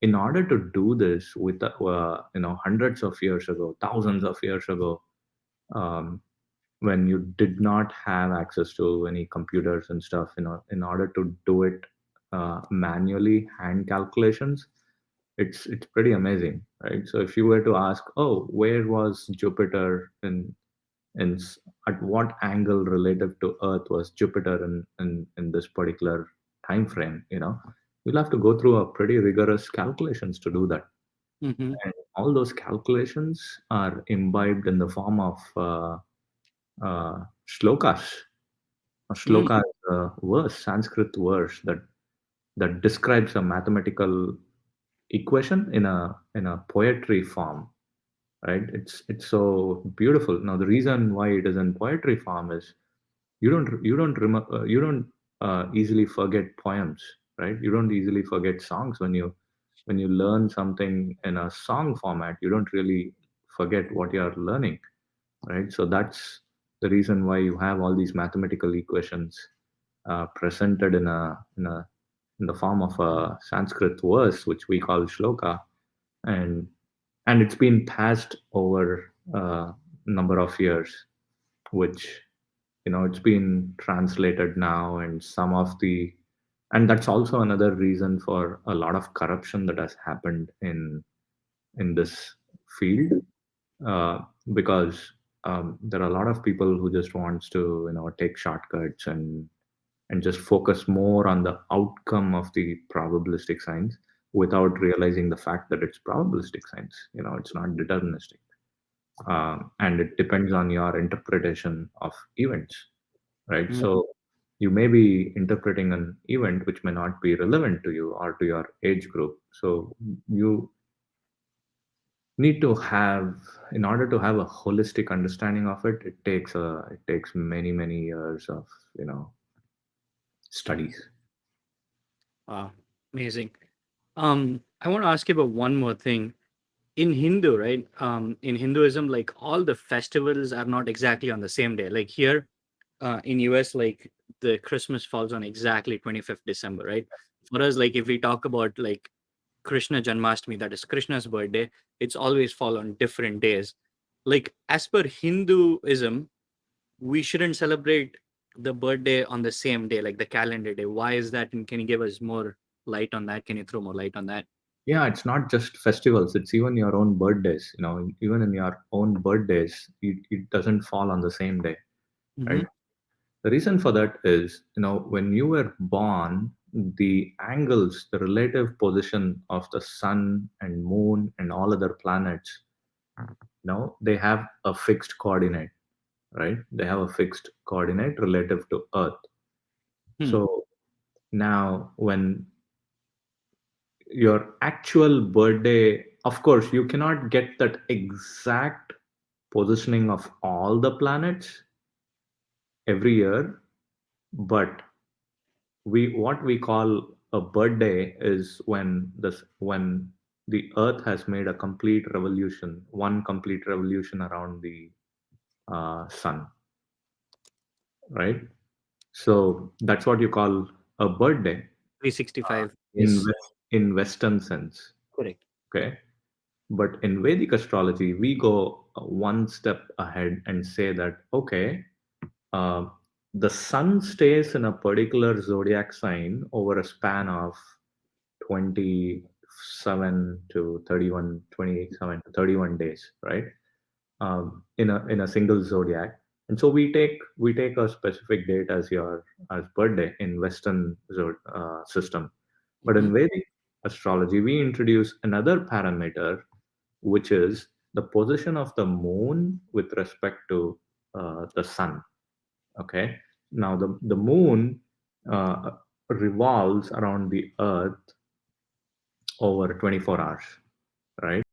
in order to do this with hundreds of years ago, thousands of years ago, um, when you did not have access to any computers and stuff, in order to do it manually, hand calculations, it's pretty amazing, right? So if you were to ask, oh, where was Jupiter at what angle relative to Earth was Jupiter in this particular time frame, you'll have to go through a pretty rigorous calculations to do that. Mm-hmm. And all those calculations are imbibed in the form of shlokas. A Mm. shloka is a verse, Sanskrit verse that describes a mathematical equation in a poetry form, right? It's so beautiful. Now the reason why it is in poetry form is you don't easily forget poems, right? You don't easily forget songs when you learn something in a song format. You don't really forget what you are learning, right? So that's the reason why you have all these mathematical equations presented in the form of a Sanskrit verse, which we call shloka, and and it's been passed over a number of years, which it's been translated now, and and that's also another reason for a lot of corruption that has happened in this field, uh, because there are a lot of people who just wants to take shortcuts and just focus more on the outcome of the probabilistic science without realizing the fact that it's probabilistic science. It's not deterministic, and it depends on your interpretation of events, right? Mm. So you may be interpreting an event which may not be relevant to you or to your age group. So you need to have, in order to have a holistic understanding of it, it takes many years of studies. Wow, amazing. I want to ask you about one more thing. In Hindu, right? In Hinduism, like all the festivals are not exactly on the same day. Like here, in US, like the Christmas falls on exactly 25th December, right? For us, like if we talk about like Krishna Janmashtami, that is Krishna's birthday, it's always fall on different days. Like as per Hinduism, we shouldn't celebrate the birthday on the same day, like the calendar day. Why is that? And can you give us more light on that? Can you throw more light on that? Yeah, it's not just festivals, it's even your own birthdays. Even in your own birthdays, it doesn't fall on the same day, Mm-hmm. right? The reason for that is, when you were born, the angles, the relative position of the sun and moon and all other planets, they have a fixed coordinate, right? They have a fixed coordinate relative to Earth. Hmm. So now, when your actual birthday, of course, you cannot get that exact positioning of all the planets every year, but we what we call a birthday is when the earth has made a complete revolution, one complete revolution around the sun, right? So that's what you call a birthday, 365 in is in western sense. correct. Okay, but in Vedic astrology we go one step ahead and say that, okay, uh, the sun stays in a particular zodiac sign over a span of 27 to 31, 27 to 31 days, right? In a single zodiac. And so we take a specific date as your as birthday in Western system. But Mhm. in Vedic astrology, we introduce another parameter, which is the position of the moon with respect to the sun. Okay. Now the moon uh, revolves around the earth over 24 hours, right?